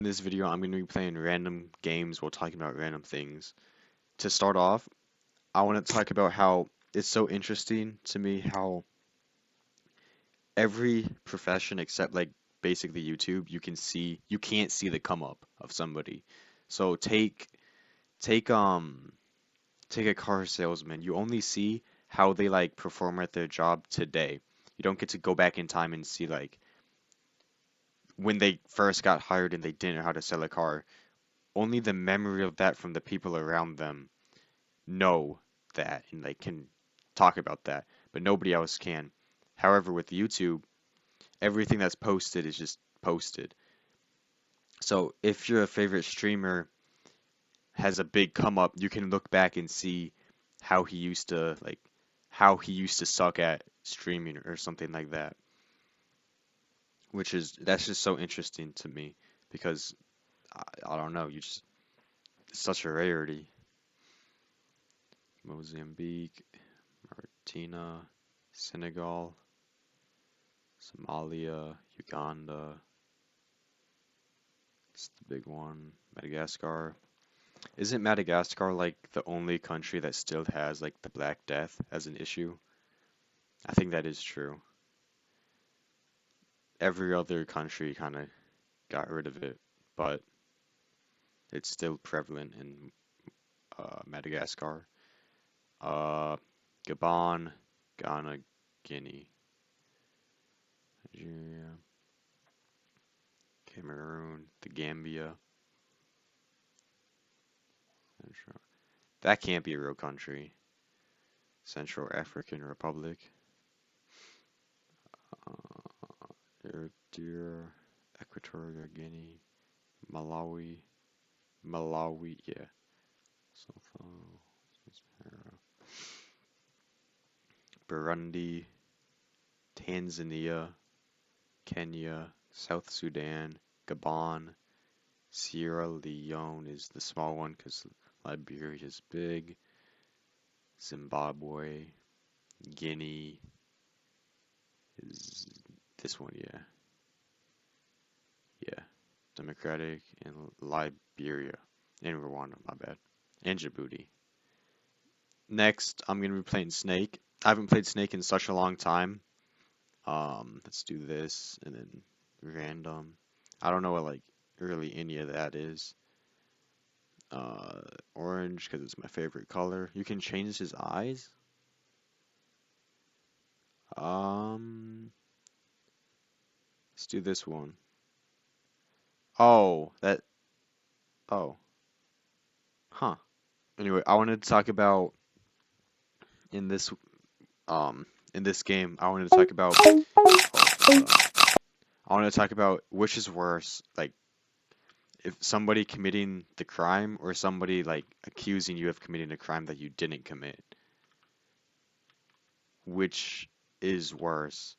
In this video, I'm going to be playing random games while talking about random things. To start off, I want to talk about how it's so interesting to me how every profession except like basically YouTube, you can't see the come up of somebody. So take take a car salesman. You only see how they like perform at their job today. You don't get to go back in time and see like when they first got hired and they didn't know how to sell a car. Only the memory of that from the people around them know that and like can talk about that, but nobody else can. However, with YouTube, everything that's posted is just posted. So if your favorite streamer has a big come up, you can look back and see how he used to suck at streaming or something like that, which is that's just so interesting to me because I don't know, you just it's such a rarity. Mozambique, Mauritania, Senegal, Somalia, Uganda, it's the big one. Madagascar. Isn't Madagascar like the only country that still has like the Black Death as an issue? I think that is true. Every other country kind of got rid of it, but it's still prevalent in Madagascar. Uh, Gabon, Ghana, Guinea, Nigeria, Cameroon, the Gambia. That can't be a real country. Central African Republic. Eritrea, Equatorial Guinea, Malawi, yeah. So, Burundi, Tanzania, Kenya, South Sudan, Gabon, Sierra Leone is the small one because Liberia is big, Zimbabwe, Guinea is this one, yeah. Yeah. Democratic and Liberia and Rwanda, my bad. And Djibouti. Next, I'm gonna be playing Snake. I haven't played Snake in such a long time. Let's do this and then random. I don't know what like really any of that is. Uh, Orange because it's my favorite color. You can change his eyes. Um, let's do this one. Oh, that. Oh, huh. Anyway, I wanted to talk about in this um in this game. I wanted to talk about. I wanted to talk about which is worse, like if somebody committing the crime or somebody like accusing you of committing a crime that you didn't commit. Which is worse?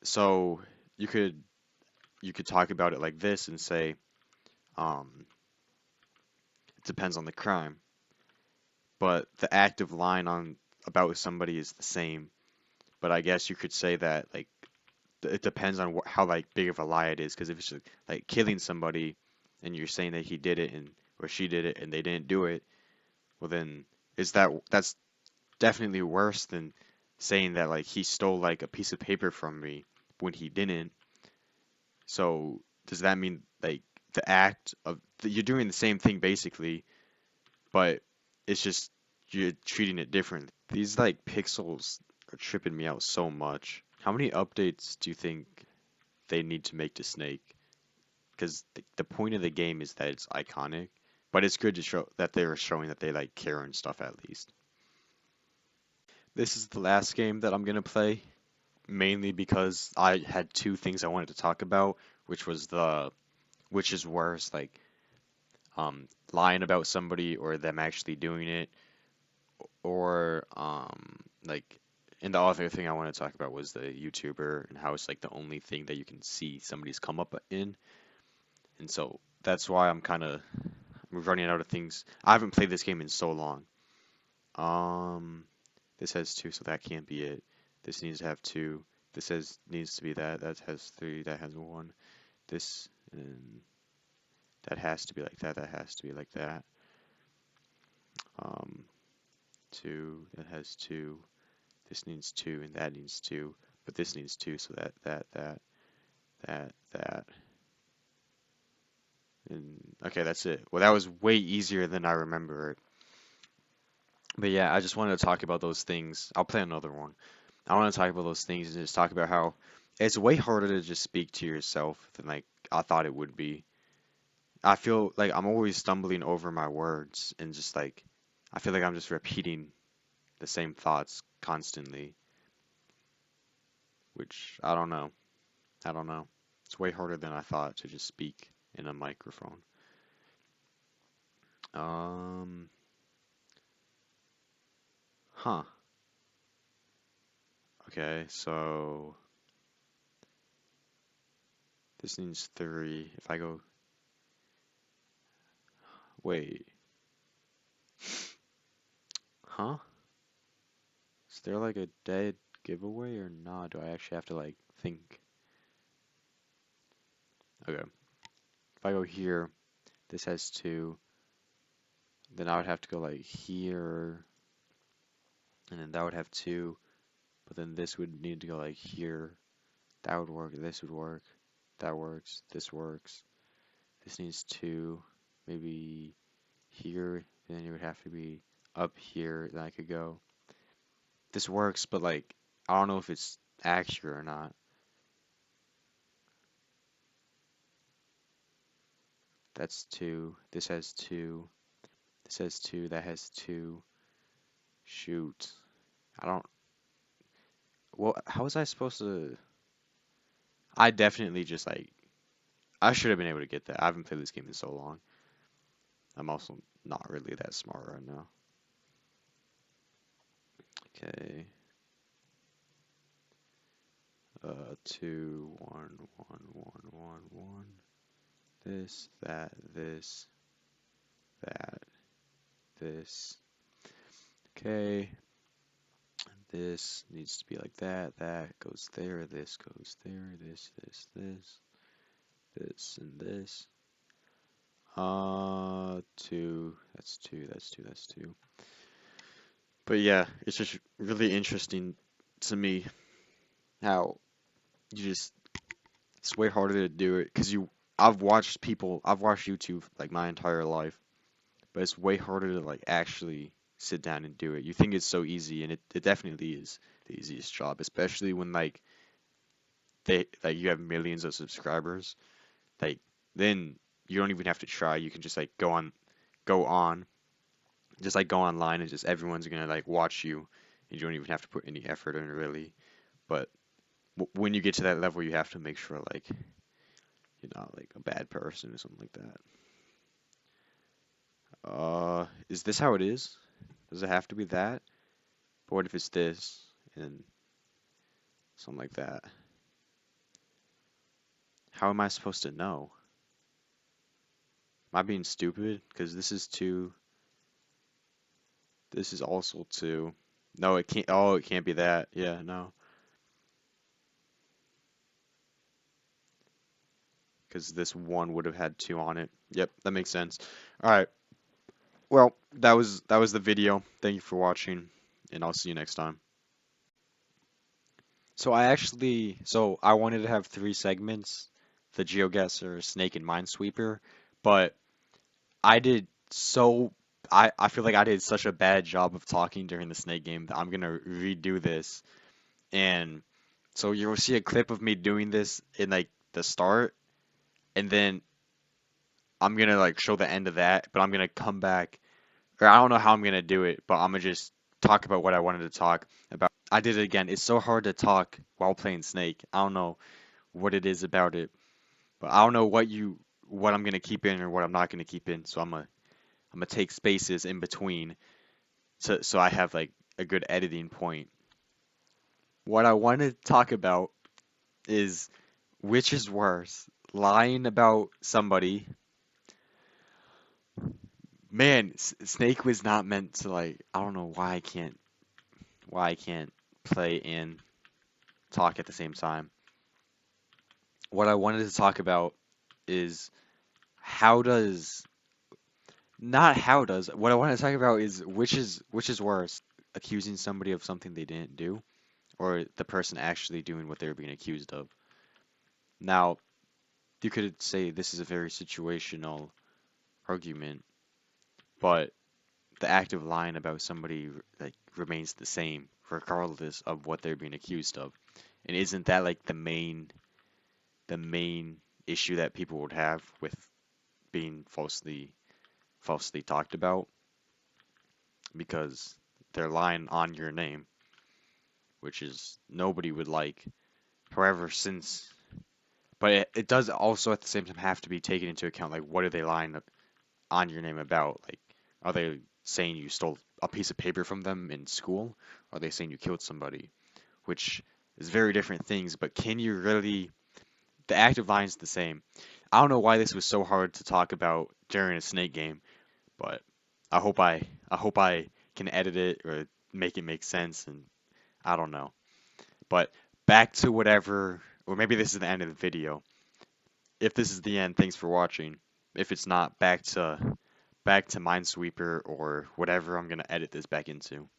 So you could you could talk about it like this and say, um, it depends on the crime, but the active line on about somebody is the same. But I guess you could say that like it depends on how like big of a lie it is, because if it's like killing somebody and you're saying that he did it and or she did it and they didn't do it, well then is that's definitely worse than saying that like he stole like a piece of paper from me when he didn't. So does that mean like the act of you're doing the same thing basically, but it's just you're treating it different. These like pixels are tripping me out so much. How many updates do you think they need to make to Snake? Because the point of the game is that it's iconic, but it's good to show that they're showing that they like care and stuff at least. This is the last game that I'm gonna play, mainly because I had two things I wanted to talk about, which was the which is worse, like lying about somebody or them actually doing it, or like and the other thing I want to talk about was the YouTuber and how it's like the only thing that you can see somebody's come up in. And so that's why I'm running out of things. I haven't played this game in so long. Um, this has two, so that can't be it. This needs to have two. This has needs to be that. That has three. That has one. This and that has to be like that. That has to be like that. 2, that has 2. This needs 2, and that needs 2. But this needs 2, so that. And okay, that's it. Well, that was way easier than I remember it. But yeah, I just wanted to talk about those things. I'll play another one. I want to talk about those things and just talk about how it's way harder to just speak to yourself than like I thought it would be. I feel like I'm always stumbling over my words and just like I feel like I'm just repeating the same thoughts constantly, which I don't know. I don't know. It's way harder than I thought to just speak in a microphone. Um, huh. Okay, so this needs 3. If I go, wait, huh? Is there like a dead giveaway or not? Do I actually have to like think? Okay, if I go here, this has 2. Then I would have to go like here, and then that would have 2. But then this would need to go like here. That would work. This would work. That works. This works. This needs 2. Maybe here. Then it would have to be up here. Then I could go. This works, but like I don't know if it's accurate or not. That's 2. This has 2. This has 2. That has 2. Shoot. I don't. Well, how was I supposed to? I definitely just like. I should have been able to get that. I haven't played this game in so long. I'm also not really that smart right now. Okay. 2, 1, 1, 1, 1, 1. This, that, this, that, this. Okay. This needs to be like that. That goes there. This goes there. This, and this. 2. That's 2. That's 2. That's 2. But yeah, it's just really interesting to me how you just it's way harder to do it because I've watched YouTube like my entire life, but it's way harder to like actually sit down and do it. You think it's so easy, and it definitely is the easiest job, especially when like you have millions of subscribers. Like then you don't even have to try. You can just like go on, just like go online, and just everyone's gonna like watch you, and you don't even have to put any effort in really. But when you get to that level, you have to make sure like you're not like a bad person or something like that. Is this how it is? Does it have to be that? But what if it's this and something like that? How am I supposed to know? Am I being stupid? Because this is 2. This is also 2. No, it can't. Oh, it can't be that. Yeah, no. Because this 1 would have had 2 on it. Yep, that makes sense. All right. Well, that was the video. Thank you for watching, and I'll see you next time. So I wanted to have 3 segments, the GeoGuessr, Snake, and Minesweeper, but I did so I feel like I did such a bad job of talking during the Snake game that I'm gonna redo this, and so you'll see a clip of me doing this in like the start, and then I'm gonna like show the end of that, but I'm gonna come back, or I don't know how I'm gonna do it, but I'm gonna just talk about what I wanted to talk about. I did it again. It's so hard to talk while playing Snake. I don't know what it is about it, but I don't know what I'm gonna keep in or what I'm not gonna keep in. So I'm gonna take spaces in between so I have like a good editing point. What I want to talk about is which is worse, lying about somebody. Man, Snake was not meant to like. I don't know why I can't play and talk at the same time. What I wanted to talk about is how does not how does what I want to talk about is which is worse, accusing somebody of something they didn't do, or the person actually doing what they're being accused of. Now, you could say this is a very situational argument, but the act of lying about somebody like remains the same regardless of what they're being accused of. And isn't that like the main issue that people would have with being falsely talked about? Because they're lying on your name, which is nobody would like. However, since but it does also at the same time have to be taken into account, like what are they lying on your name about? Like, are they saying you stole a piece of paper from them in school? Are they saying you killed somebody? Which is very different things, but can you really, the act of lying is the same. I don't know why this was so hard to talk about during a Snake game, but I hope I can edit it or make it make sense, and I don't know. But back to whatever, or maybe this is the end of the video. If this is the end, thanks for watching. If it's not, back to Minesweeper or whatever I'm gonna edit this back into.